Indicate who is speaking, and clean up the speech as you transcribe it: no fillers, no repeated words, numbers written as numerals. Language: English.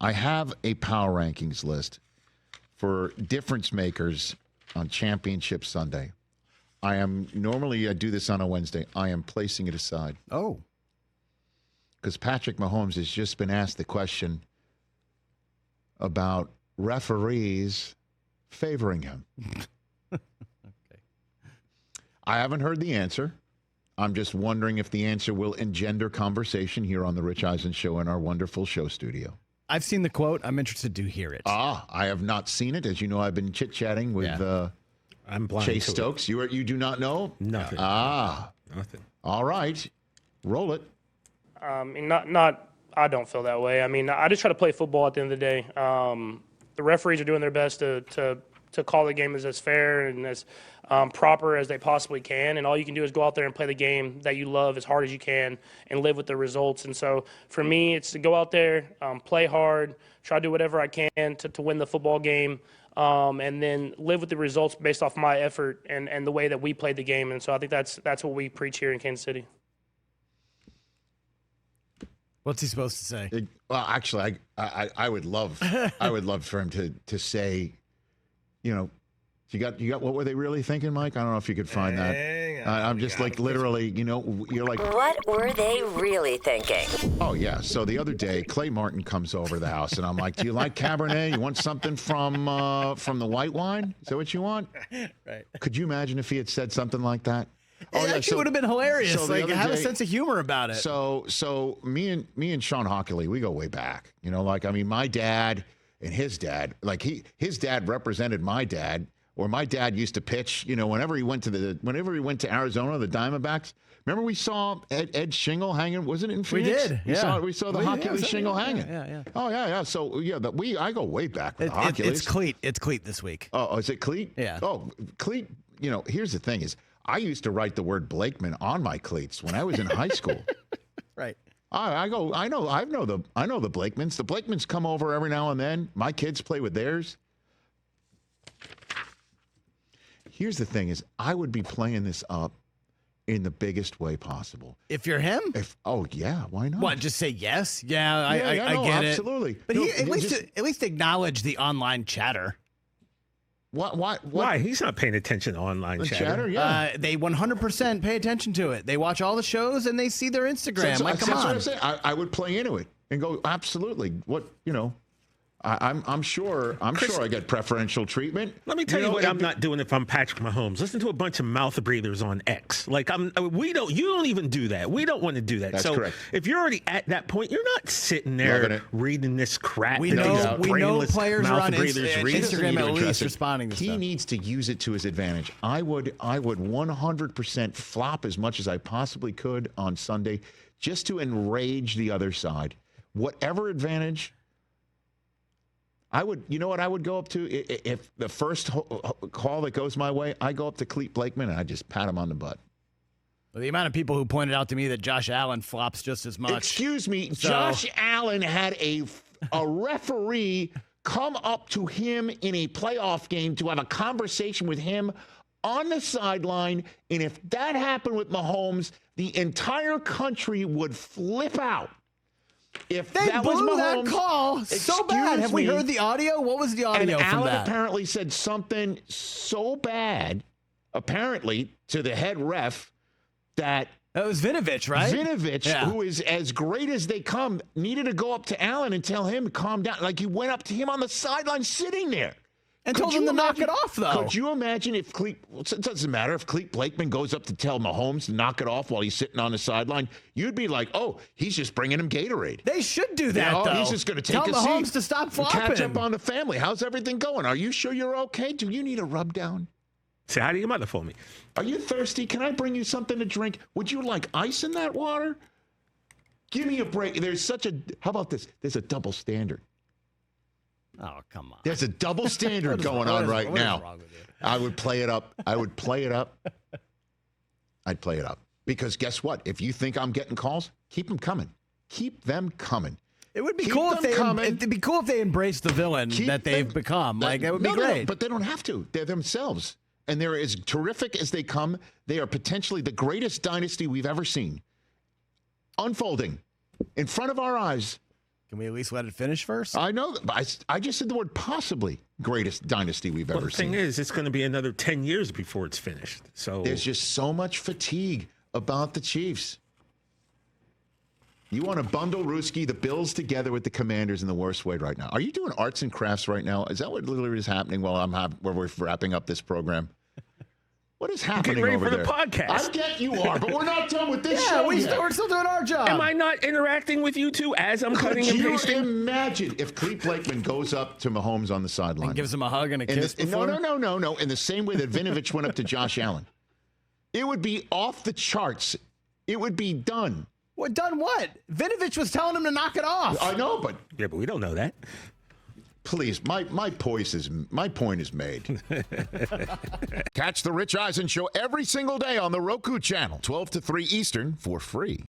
Speaker 1: I have a power rankings list for difference makers on Championship Sunday. Normally I do this on a Wednesday. I am placing it aside.
Speaker 2: Oh.
Speaker 1: Because Patrick Mahomes has just been asked the question about referees favoring him.
Speaker 2: Okay.
Speaker 1: I haven't heard the answer. I'm just wondering if the answer will engender conversation here on the Rich Eisen Show in our wonderful show studio.
Speaker 2: I've seen the quote. I'm interested to hear it.
Speaker 1: I have not seen it. As you know, I've been chit-chatting with
Speaker 3: I'm blind
Speaker 1: Chase
Speaker 3: to
Speaker 1: Stokes. You do not know?
Speaker 3: Nothing.
Speaker 1: Nothing. All right. Roll it.
Speaker 4: I don't feel that way. I mean, I just try to play football at the end of the day. The referees are doing their best to call the game as fair and as proper as they possibly can. And all you can do is go out there and play the game that you love as hard as you can and live with the results. And so for me, it's to go out there, play hard, try to do whatever I can to win the football game, and then live with the results based off my effort and the way that we played the game. And so I think that's what we preach here in Kansas City.
Speaker 2: What's he supposed to say?
Speaker 1: Well, actually, I would love for him to say, you got what were they really thinking, Mike? I don't know if you could find that. I'm just like literally, you're like,
Speaker 5: what were they really thinking?
Speaker 1: Oh yeah. So the other day, Clay Martin comes over to the house, and I'm like, do you like Cabernet? You want something from the white wine? Is that what you want?
Speaker 2: Right.
Speaker 1: Could you imagine if he had said something like that?
Speaker 2: It actually would have been hilarious.
Speaker 1: So
Speaker 2: Have a sense of humor about it.
Speaker 1: So me and Sean Hockley, we go way back. My dad and his dad, his dad represented my dad, or my dad used to pitch. Whenever he went to Arizona, the Diamondbacks. Remember we saw Ed Shingle hanging? Wasn't it in Phoenix?
Speaker 2: We did.
Speaker 1: We saw the Hockley Shingle hanging.
Speaker 2: Yeah.
Speaker 1: Oh yeah. So I go way back with the Hockley.
Speaker 2: It's Cleat. It's Cleat this week.
Speaker 1: Oh, is it Cleat?
Speaker 2: Yeah.
Speaker 1: Oh, Cleat. Here's the thing is, I used to write the word Blakeman on my cleats when I was in high school.
Speaker 2: Right.
Speaker 1: I know the Blakemans. The Blakemans come over every now and then. My kids play with theirs. Here's the thing is, I would be playing this up in the biggest way possible.
Speaker 2: If you're him?
Speaker 1: Oh yeah, why not?
Speaker 2: What, just say yes? Yeah, I get
Speaker 1: absolutely.
Speaker 2: it. But at least acknowledge the online chatter.
Speaker 1: Why?
Speaker 3: He's not paying attention to online chatter.
Speaker 1: Yeah.
Speaker 2: They 100% pay attention to it. They watch all the shows and they see their Instagram. Come on.
Speaker 1: That's what I'm saying. I would play into it and go, absolutely. I'm sure I get preferential treatment.
Speaker 3: Let me tell you what I'm not doing if I'm Patrick Mahomes. Listen to a bunch of mouth breathers on X. You don't even do that. We don't want to do that.
Speaker 1: That's correct.
Speaker 3: If you're already at that point, you're not sitting there reading this crap.
Speaker 2: We know players are on Instagram at least responding to stuff.
Speaker 1: He needs to use it to his advantage. I would 100% flop as much as I possibly could on Sunday just to enrage the other side. Whatever advantage I would go up to if the first call that goes my way, I go up to Cleet Blakeman and I just pat him on the butt.
Speaker 2: Well, the amount of people who pointed out to me that Josh Allen flops just as much.
Speaker 1: Excuse me, Josh Allen had a referee come up to him in a playoff game to have a conversation with him on the sideline, and if that happened with Mahomes, the entire country would flip out. If
Speaker 2: they
Speaker 1: that
Speaker 2: blew
Speaker 1: was Mahomes,
Speaker 2: that call so bad. Have we heard the audio? What was the audio
Speaker 1: and
Speaker 2: from
Speaker 1: Allen
Speaker 2: that?
Speaker 1: apparently said something so bad, apparently, to the head ref that
Speaker 2: was Vinovich, right?
Speaker 1: Vinovich, who is as great as they come, needed to go up to Allen and tell him to calm down. Like he went up to him on the sideline sitting there.
Speaker 2: And told him to knock it off, though.
Speaker 1: Could you imagine if it doesn't matter if Cleet Blakeman goes up to tell Mahomes to knock it off while he's sitting on the sideline? You'd be like, oh, he's just bringing him Gatorade.
Speaker 2: They should do that, though.
Speaker 1: He's just going to take
Speaker 2: tell
Speaker 1: a
Speaker 2: Mahomes
Speaker 1: seat
Speaker 2: to stop flopping.
Speaker 1: Catch up on the family. How's everything going? Are you sure you're okay? Do you need a rub down?
Speaker 3: Say hi to your mother for me.
Speaker 1: Are you thirsty? Can I bring you something to drink? Would you like ice in that water? Give me a break. How about this? There's a double standard.
Speaker 2: Oh, come on.
Speaker 1: There's a double standard going on right now.
Speaker 2: Wrong with you?
Speaker 1: I would play it up. I'd play it up. Because guess what? If you think I'm getting calls, keep them coming. Keep them coming.
Speaker 2: It would be cool it'd be cool if they embraced the villain that they've become. That would be great.
Speaker 1: No, but they don't have to. They're themselves. And they're as terrific as they come. They are potentially the greatest dynasty we've ever seen. Unfolding in front of our eyes.
Speaker 2: Can we at least let it finish first?
Speaker 1: I know. But I just said the word possibly greatest dynasty we've ever seen.
Speaker 3: The thing is, it's going to be another 10 years before it's finished. So
Speaker 1: there's just so much fatigue about the Chiefs. You want to bundle Ruski, the Bills together with the Commanders in the worst way right now. Are you doing arts and crafts right now? Is that what literally is happening while we're wrapping up this program? What is happening
Speaker 3: ready
Speaker 1: over
Speaker 3: for
Speaker 1: there?
Speaker 3: the podcast.
Speaker 1: I get you are, but we're not done with this show yet.
Speaker 2: We're still doing our job.
Speaker 3: Am I not interacting with you two as I'm cutting and
Speaker 1: Could you
Speaker 3: pasting?
Speaker 1: imagine if Clete Blakeman goes up to Mahomes on the sideline
Speaker 2: And gives him a hug and a kiss before?
Speaker 1: No. In the same way that Vinovich went up to Josh Allen. It would be off the charts. It would be done.
Speaker 2: What, done what? Vinovich was telling him to knock it off.
Speaker 1: I know, but...
Speaker 3: Yeah, but we don't know that.
Speaker 1: Please, my point is made. Catch the Rich Eisen Show every single day on the Roku channel, 12 to 3 Eastern, for free.